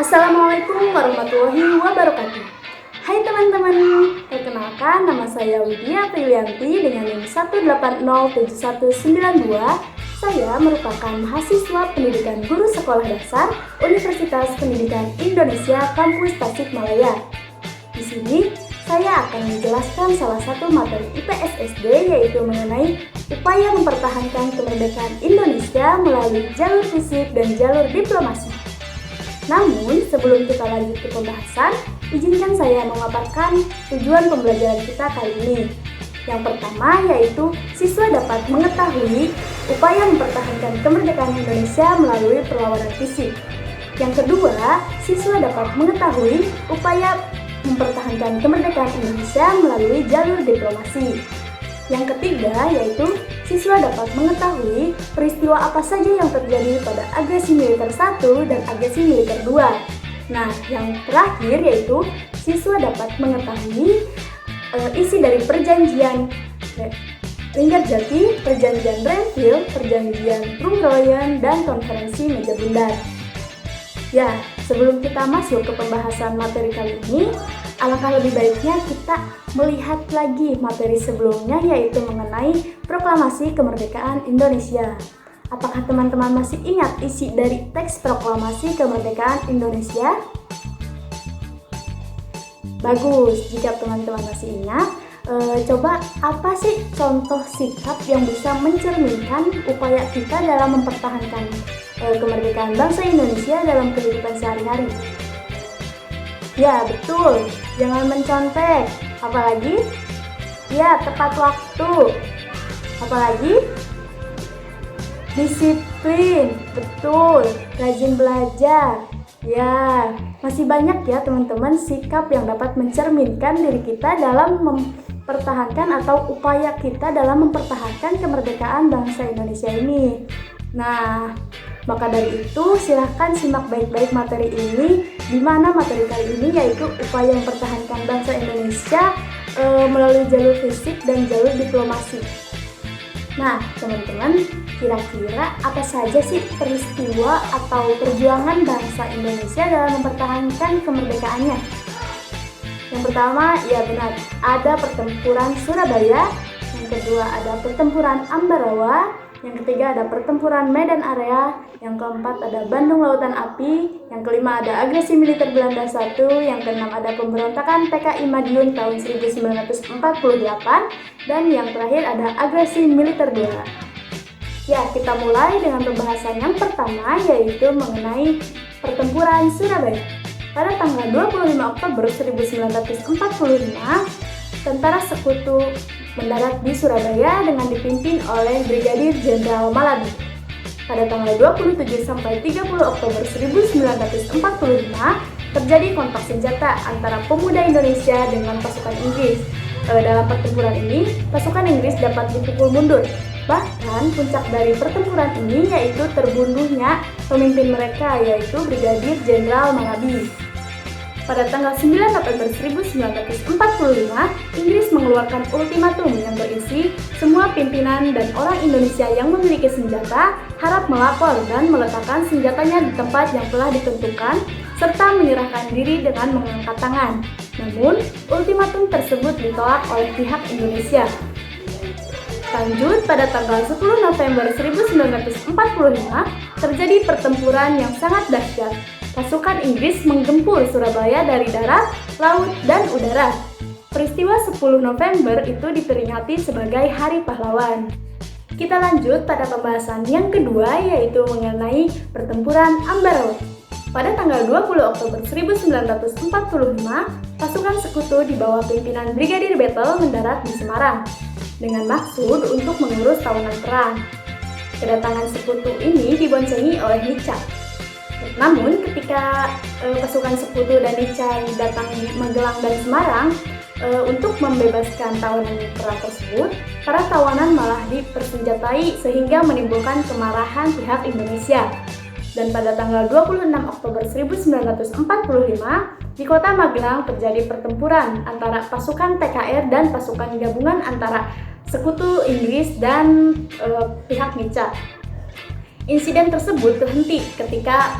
Assalamualaikum warahmatullahi wabarakatuh. Hai teman-teman, perkenalkan nama saya Widya Prilianti dengan NIM 1807192. Saya merupakan mahasiswa pendidikan guru sekolah dasar Universitas Pendidikan Indonesia Kampus Tasikmalaya. Di sini saya akan menjelaskan salah satu materi IPS SD, yaitu mengenai upaya mempertahankan kemerdekaan Indonesia melalui jalur fisik dan jalur diplomasi. Namun, sebelum kita lanjut ke pembahasan, izinkan saya memaparkan tujuan pembelajaran kita kali ini. Yang pertama yaitu siswa dapat mengetahui upaya mempertahankan kemerdekaan Indonesia melalui perlawanan fisik. Yang kedua, siswa dapat mengetahui upaya mempertahankan kemerdekaan Indonesia melalui jalur diplomasi. Yang ketiga yaitu siswa dapat mengetahui peristiwa apa saja yang terjadi pada agresi militer 1 dan agresi militer 2. Nah, yang terakhir yaitu siswa dapat mengetahui isi dari perjanjian Linggarjati, perjanjian Renville, perjanjian Trunggroyen, dan konferensi meja bundar. Ya, sebelum kita masuk ke pembahasan materi kali ini, alangkah lebih baiknya kita melihat lagi materi sebelumnya, yaitu mengenai proklamasi kemerdekaan Indonesia. Apakah teman-teman masih ingat isi dari teks proklamasi kemerdekaan Indonesia? Bagus, jika teman-teman masih ingat, coba apa sih contoh sikap yang bisa mencerminkan upaya kita dalam mempertahankan kemerdekaan bangsa Indonesia dalam kehidupan sehari-hari? Ya, betul. Jangan mencontek. Apalagi? Ya, tepat waktu. Apalagi? Disiplin. Betul. Rajin belajar. Ya, masih banyak ya teman-teman sikap yang dapat mencerminkan diri kita dalam mempertahankan atau upaya kita dalam mempertahankan kemerdekaan bangsa Indonesia ini. Nah, maka dari itu silahkan simak baik-baik materi ini, di mana materi kali ini yaitu upaya mempertahankan bangsa Indonesia melalui jalur fisik dan jalur diplomasi. Nah, teman-teman, kira-kira apa saja sih peristiwa atau perjuangan bangsa Indonesia dalam mempertahankan kemerdekaannya? Yang pertama, ya benar, ada pertempuran Surabaya. Yang kedua, ada pertempuran Ambarawa. Yang ketiga, ada pertempuran Medan Area. Yang keempat, ada Bandung Lautan Api. Yang kelima, ada agresi militer Belanda 1. Yang keenam, ada pemberontakan PKI Madiun tahun 1948. Dan yang terakhir, ada agresi militer 2. Ya, kita mulai dengan pembahasan yang pertama, yaitu mengenai pertempuran Surabaya. Pada tanggal 25 Oktober 1945, tentara sekutu mendarat di Surabaya dengan dipimpin oleh Brigadir Jenderal Malabi. Pada tanggal 27 sampai 30 Oktober 1945, terjadi kontak senjata antara pemuda Indonesia dengan pasukan Inggris. Dalam pertempuran ini, pasukan Inggris dapat dipukul mundur. Bahkan puncak dari pertempuran ini yaitu terbunuhnya pemimpin mereka, yaitu Brigadir Jenderal Malabi. Pada tanggal 9 November 1945, Inggris mengeluarkan ultimatum yang berisi semua pimpinan dan orang Indonesia yang memiliki senjata harap melapor dan meletakkan senjatanya di tempat yang telah ditentukan serta menyerahkan diri dengan mengangkat tangan. Namun, ultimatum tersebut ditolak oleh pihak Indonesia. Lanjut, pada tanggal 10 November 1945, terjadi pertempuran yang sangat dahsyat. Pasukan Inggris menggempur Surabaya dari darat, laut, dan udara. Peristiwa 10 November itu diperingati sebagai Hari Pahlawan. Kita lanjut pada pembahasan yang kedua, yaitu mengenai pertempuran Ambarawa. Pada tanggal 20 Oktober 1945, pasukan sekutu di bawah pimpinan Brigadir Battle mendarat di Semarang dengan maksud untuk mengurus tahunan perang. Kedatangan sekutu ini diboncengi oleh Nica. Namun ketika pasukan sekutu dan Nica datang di Magelang dan Semarang untuk membebaskan tawanan perang tersebut, para tawanan malah dipersenjatai sehingga menimbulkan kemarahan pihak Indonesia. Dan pada tanggal 26 Oktober 1945, di kota Magelang terjadi pertempuran antara pasukan PKR dan pasukan gabungan antara sekutu Inggris dan pihak Nica. Insiden tersebut terhenti ketika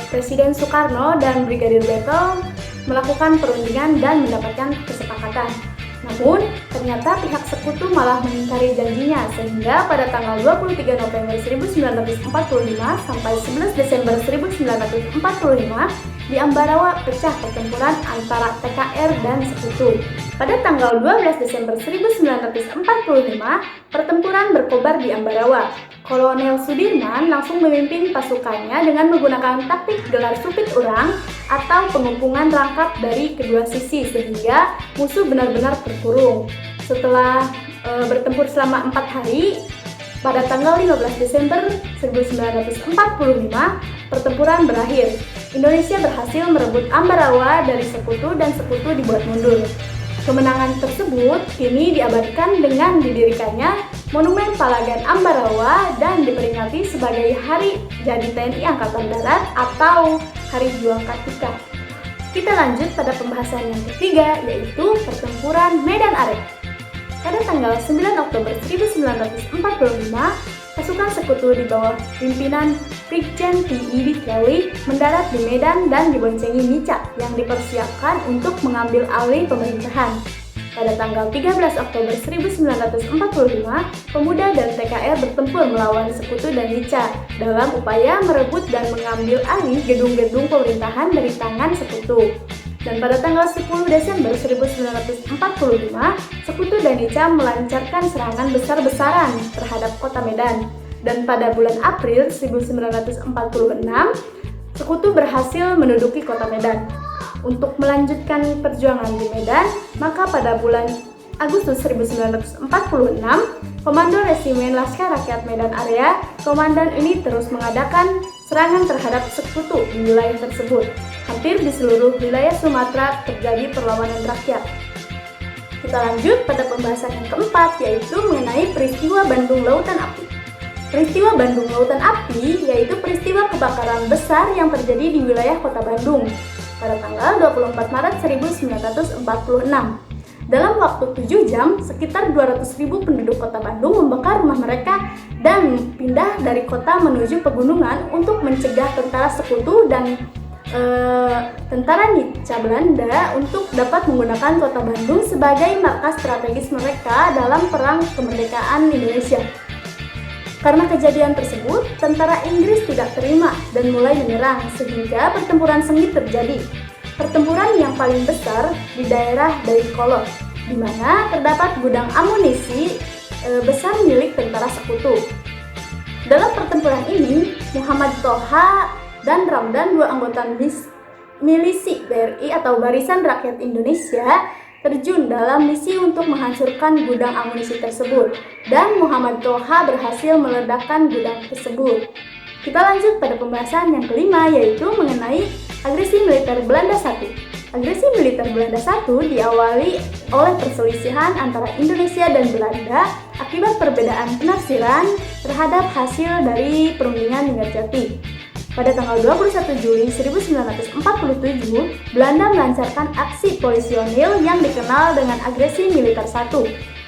Presiden Soekarno dan Brigadir Battle melakukan perundingan dan mendapatkan kesepakatan. Namun, ternyata pihak sekutu malah mengingkari janjinya sehingga pada tanggal 23 November 1945 sampai 11 Desember 1945 di Ambarawa pecah pertempuran antara PKR dan sekutu. Pada tanggal 12 Desember 1945, pertempuran berkobar di Ambarawa. Kolonel Sudirman langsung memimpin pasukannya dengan menggunakan taktik gelar supit urang atau pengumpungan rangkap dari kedua sisi sehingga musuh benar-benar terkurung. Setelah bertempur selama 4 hari, pada tanggal 15 Desember 1945, pertempuran berakhir. Indonesia berhasil merebut Ambarawa dari sekutu dan sekutu dibuat mundur. Kemenangan tersebut kini diabadikan dengan didirikannya Monumen Palagan Ambarawa dan diperingati sebagai Hari Jadi TNI Angkatan Darat atau Hari Juang Kartika. Kita lanjut pada pembahasan yang ketiga, yaitu Pertempuran Medan Arek. Pada tanggal 9 Oktober 1945, pasukan sekutu di bawah pimpinan Brigjen T.I. Kelly mendarat di Medan dan diboncengi Nica yang dipersiapkan untuk mengambil alih pemerintahan. Pada tanggal 13 Oktober 1945, pemuda dan TKR bertempur melawan sekutu dan Nica dalam upaya merebut dan mengambil alih gedung-gedung pemerintahan dari tangan sekutu. Dan pada tanggal 10 Desember 1945, sekutu dan Nica melancarkan serangan besar-besaran terhadap kota Medan. Dan pada bulan April 1946, sekutu berhasil menduduki kota Medan. Untuk melanjutkan perjuangan di Medan, maka pada bulan Agustus 1946, Komando Resimen Laskar Rakyat Medan Area, komandan ini terus mengadakan serangan terhadap sekutu di wilayah tersebut. Hampir di seluruh wilayah Sumatera terjadi perlawanan rakyat. Kita lanjut pada pembahasan yang keempat, yaitu mengenai peristiwa Bandung Lautan Api. Peristiwa Bandung Lautan Api yaitu peristiwa kebakaran besar yang terjadi di wilayah kota Bandung pada tanggal 24 Maret 1946. Dalam waktu 7 jam, sekitar 200.000 penduduk kota Bandung membakar rumah mereka dan pindah dari kota menuju pegunungan untuk mencegah tentara sekutu dan tentara Nica Belanda untuk dapat menggunakan kota Bandung sebagai markas strategis mereka dalam perang kemerdekaan Indonesia. Karena kejadian tersebut, tentara Inggris tidak terima dan mulai menyerang sehingga pertempuran sengit terjadi. Pertempuran yang paling besar di daerah Dayakolot, di mana terdapat gudang amunisi besar milik tentara sekutu. Dalam pertempuran ini, Muhammad Toha dan Ramdan, dua anggota milisi BRI atau Barisan Rakyat Indonesia, terjun dalam misi untuk menghancurkan gudang amunisi tersebut, dan Muhammad Toha berhasil meledakkan gudang tersebut. Kita lanjut pada pembahasan yang kelima, yaitu mengenai agresi militer Belanda I. Agresi militer Belanda I diawali oleh perselisihan antara Indonesia dan Belanda akibat perbedaan penafsiran terhadap hasil dari perundingan Linggarjati. Pada tanggal 21 Juli 1947, Belanda melancarkan aksi polisionil yang dikenal dengan agresi militer 1.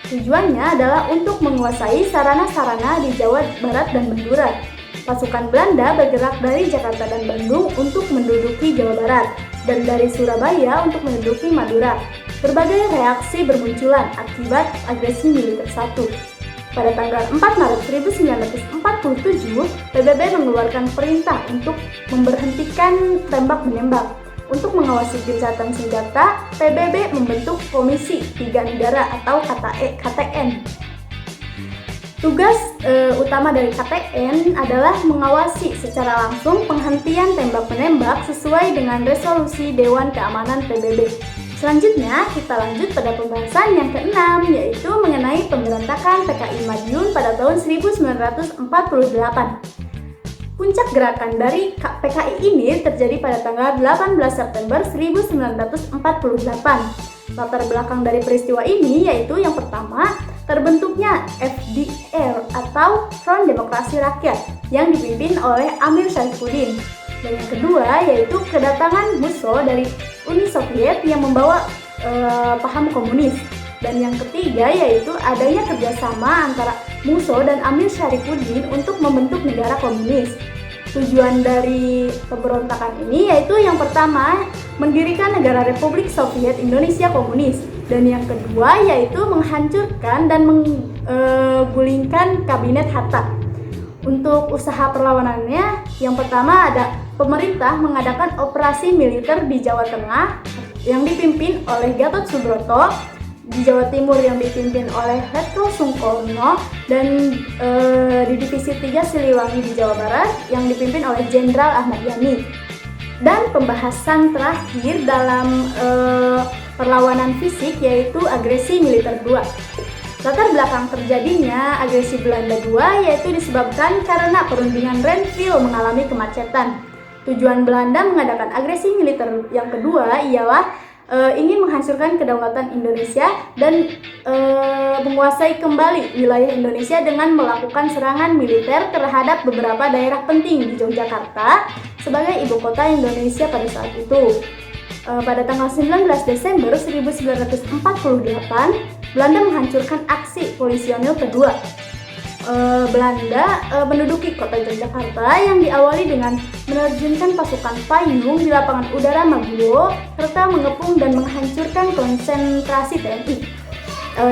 Tujuannya adalah untuk menguasai sarana-sarana di Jawa Barat dan Madura. Pasukan Belanda bergerak dari Jakarta dan Bandung untuk menduduki Jawa Barat dan dari Surabaya untuk menduduki Madura. Berbagai reaksi bermunculan akibat agresi militer 1. Pada tanggal 4 Maret 1947, PBB mengeluarkan perintah untuk memberhentikan tembak-menembak. Untuk mengawasi gencatan senjata, PBB membentuk Komisi 3 Negara atau KTN. Tugas utama dari KTN adalah mengawasi secara langsung penghentian tembak-menembak sesuai dengan resolusi Dewan Keamanan PBB. Selanjutnya, kita lanjut pada pembahasan yang keenam, yaitu mengenai pemberontakan PKI Madiun pada tahun 1948. Puncak gerakan dari PKI ini terjadi pada tanggal 18 September 1948. Latar belakang dari peristiwa ini yaitu yang pertama, terbentuknya FDR atau Front Demokrasi Rakyat yang dipimpin oleh Amir Saifuddin. Dan yang kedua yaitu kedatangan Musso dari Uni Soviet yang membawa paham komunis. Dan yang ketiga yaitu adanya kerjasama antara Musso dan Amir Syarifuddin untuk membentuk negara komunis. Tujuan dari pemberontakan ini yaitu yang pertama mendirikan negara Republik Soviet Indonesia Komunis, dan yang kedua yaitu menghancurkan dan menggulingkan kabinet Hatta. Untuk usaha perlawanannya, yang pertama ada pemerintah mengadakan operasi militer di Jawa Tengah yang dipimpin oleh Gatot Subroto, di Jawa Timur yang dipimpin oleh Hetro Sungkono, dan di Divisi 3 Siliwangi di Jawa Barat yang dipimpin oleh Jenderal Ahmad Yani. Dan pembahasan terakhir dalam perlawanan fisik yaitu agresi militer 2. Latar belakang terjadinya agresi Belanda 2 yaitu disebabkan karena perundingan Renville mengalami kemacetan. Tujuan Belanda mengadakan agresi militer yang kedua ialah ingin menghancurkan kedaulatan Indonesia dan menguasai kembali wilayah Indonesia dengan melakukan serangan militer terhadap beberapa daerah penting di Yogyakarta sebagai ibu kota Indonesia pada saat itu. Pada tanggal 19 Desember 1948, Belanda menghancurkan aksi polisionil kedua. Belanda menduduki kota Yogyakarta yang diawali dengan menerjunkan pasukan payung di lapangan udara Maguwo serta mengepung dan menghancurkan konsentrasi TNI.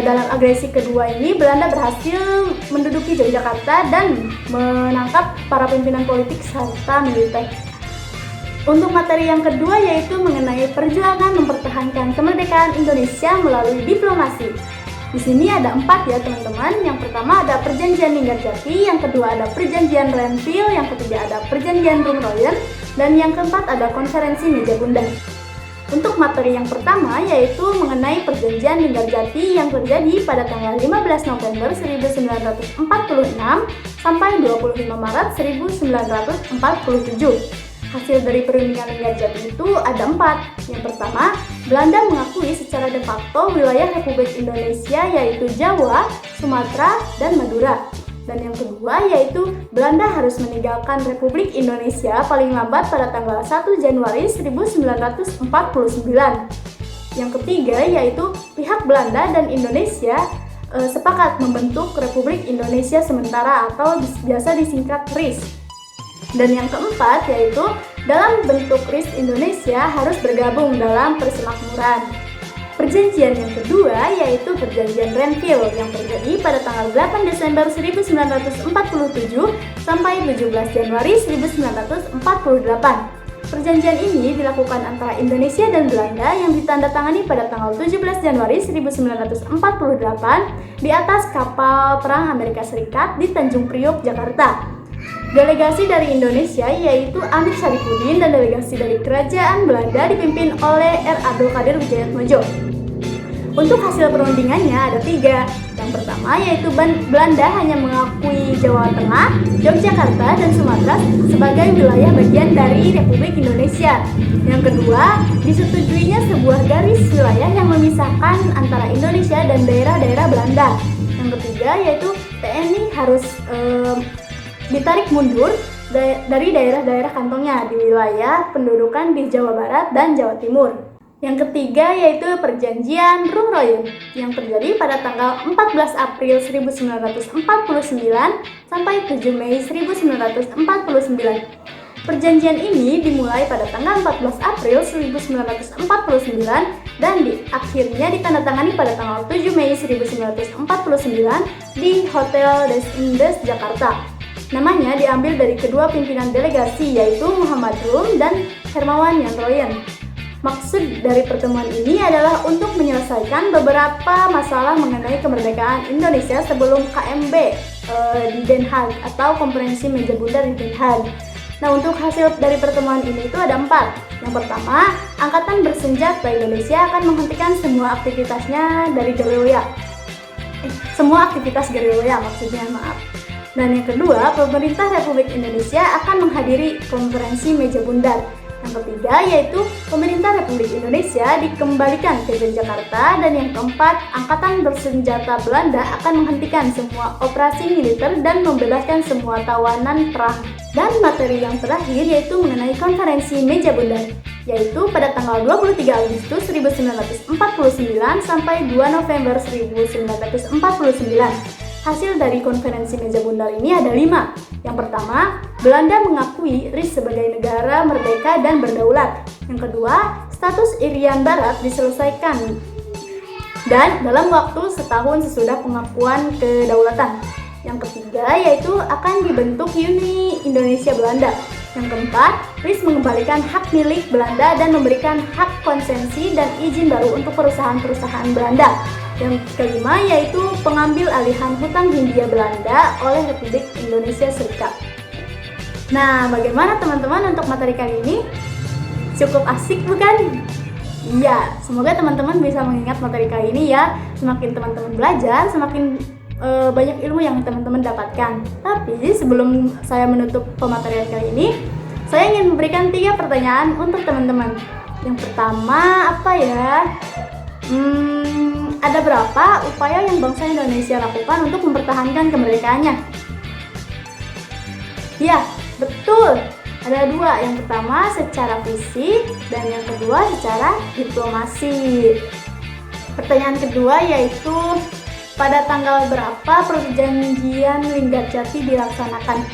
Dalam agresi kedua ini, Belanda berhasil menduduki Yogyakarta dan menangkap para pimpinan politik serta militer. Untuk materi yang kedua yaitu mengenai perjuangan mempertahankan kemerdekaan Indonesia melalui diplomasi. Di sini ada 4 ya teman-teman. Yang pertama ada perjanjian Linggarjati, yang kedua ada perjanjian Renville, yang ketiga ada perjanjian Rumroyen, dan yang keempat ada konferensi Meja Bundar. Untuk materi yang pertama yaitu mengenai perjanjian Linggarjati yang terjadi pada tanggal 15 November 1946 sampai 25 Maret 1947. Hasil dari perundingan Linggarjati itu ada 4. Yang pertama, Belanda mengakui secara de facto wilayah Republik Indonesia yaitu Jawa, Sumatera, dan Madura. Dan yang kedua yaitu Belanda harus meninggalkan Republik Indonesia paling lambat pada tanggal 1 Januari 1949. Yang ketiga yaitu pihak Belanda dan Indonesia sepakat membentuk Republik Indonesia Sementara atau biasa disingkat RIS. Dan yang keempat yaitu dalam bentuk RIS Indonesia harus bergabung dalam persemakmuran. Perjanjian yang kedua yaitu perjanjian Renville yang terjadi pada tanggal 8 Desember 1947 sampai 17 Januari 1948. Perjanjian ini dilakukan antara Indonesia dan Belanda yang ditandatangani pada tanggal 17 Januari 1948 di atas kapal perang Amerika Serikat di Tanjung Priok, Jakarta. Delegasi dari Indonesia yaitu Amir Syarifuddin dan delegasi dari Kerajaan Belanda dipimpin oleh R. Abdul Qadir Wijayatmojo. Untuk hasil perundingannya ada 3. Yang pertama yaitu Belanda hanya mengakui Jawa Tengah, Yogyakarta, dan Sumatera sebagai wilayah bagian dari Republik Indonesia. Yang kedua, disetujuinya sebuah garis wilayah yang memisahkan antara Indonesia dan daerah-daerah Belanda. Yang ketiga yaitu TNI harus ditarik mundur dari daerah-daerah kantongnya di wilayah pendudukan di Jawa Barat dan Jawa Timur. Yang ketiga yaitu perjanjian Rumroyen yang terjadi pada tanggal 14 April 1949 sampai 7 Mei 1949. Perjanjian ini dimulai pada tanggal 14 April 1949 dan akhirnya ditandatangani pada tanggal 7 Mei 1949 di Hotel Des Indes, Jakarta. Namanya diambil dari kedua pimpinan delegasi yaitu Muhammad Rum dan Hermawan Yanroyen. Maksud dari pertemuan ini adalah untuk menyelesaikan beberapa masalah mengenai kemerdekaan Indonesia sebelum KMB di Den Haag atau Konferensi Meja Bundar di Den Haag. Nah, untuk hasil dari pertemuan ini itu ada 4. Yang pertama, Angkatan Bersenjata Indonesia akan menghentikan semua aktivitasnya dari gerilya. Semua aktivitas gerilya maksudnya, maaf. Dan yang kedua, pemerintah Republik Indonesia akan menghadiri konferensi Meja Bundar. Yang ketiga yaitu pemerintah Republik Indonesia dikembalikan ke Yogyakarta. Dan yang keempat, Angkatan Bersenjata Belanda akan menghentikan semua operasi militer dan membebaskan semua tawanan perang. Dan materi yang terakhir yaitu mengenai konferensi Meja Bundar. yaitu pada tanggal 23 Agustus 1949 sampai 2 November 1949. Hasil dari konferensi meja bundar ini ada 5. Yang pertama, Belanda mengakui RIS sebagai negara merdeka dan berdaulat. Yang kedua, status Irian Barat diselesaikan dan dalam waktu setahun sesudah pengakuan kedaulatan. Yang ketiga yaitu akan dibentuk Uni Indonesia Belanda. Yang keempat, RIS mengembalikan hak milik Belanda dan memberikan hak konsesi dan izin baru untuk perusahaan-perusahaan Belanda. Yang kelima yaitu pengambil alihan hutang Hindia Belanda oleh Republik Indonesia Serikat. Nah, bagaimana teman-teman untuk materi kali ini? Cukup asik bukan? Iya, semoga teman-teman bisa mengingat materi kali ini ya. Semakin teman-teman belajar, semakin banyak ilmu yang teman-teman dapatkan. Tapi sebelum saya menutup pematerian kali ini, saya ingin memberikan 3 pertanyaan untuk teman-teman. Yang pertama, apa ya? Ada berapa upaya yang bangsa Indonesia lakukan untuk mempertahankan kemerdekaannya? Ya, betul. Ada 2, yang pertama secara fisik dan yang kedua secara diplomasi. Pertanyaan kedua yaitu pada tanggal berapa perjanjian Linggarjati dilaksanakan?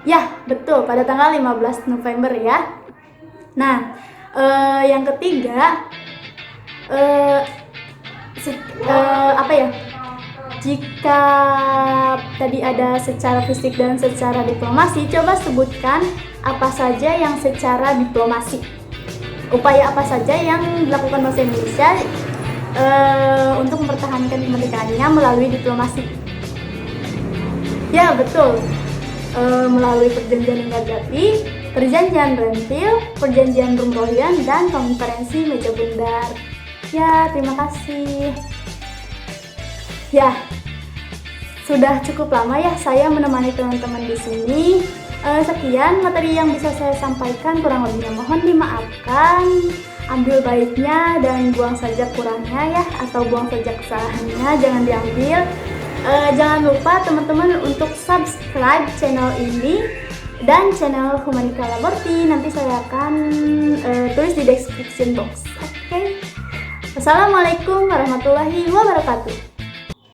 Ya, betul, pada tanggal 15 November ya. Nah, yang ketiga jika tadi ada secara fisik dan secara diplomasi, coba sebutkan apa saja yang secara diplomasi. Upaya apa saja yang dilakukan bangsa Indonesia untuk mempertahankan kemerdekaannya melalui diplomasi? Ya, betul. Melalui perjanjian Linggarjati, perjanjian Renville, perjanjian Rumroyan, dan konferensi meja bundar. Ya, terima kasih. Ya, sudah cukup lama ya saya menemani teman-teman di sini. Sekian materi yang bisa saya sampaikan, kurang lebihnya mohon dimaafkan. Ambil baiknya dan buang saja kurangnya ya, atau buang saja kesalahannya, jangan diambil. Jangan lupa teman-teman untuk subscribe channel ini dan channel Humanika Laborti. Nanti saya akan tulis di description box. Oke. Wassalamualaikum warahmatullahi wabarakatuh.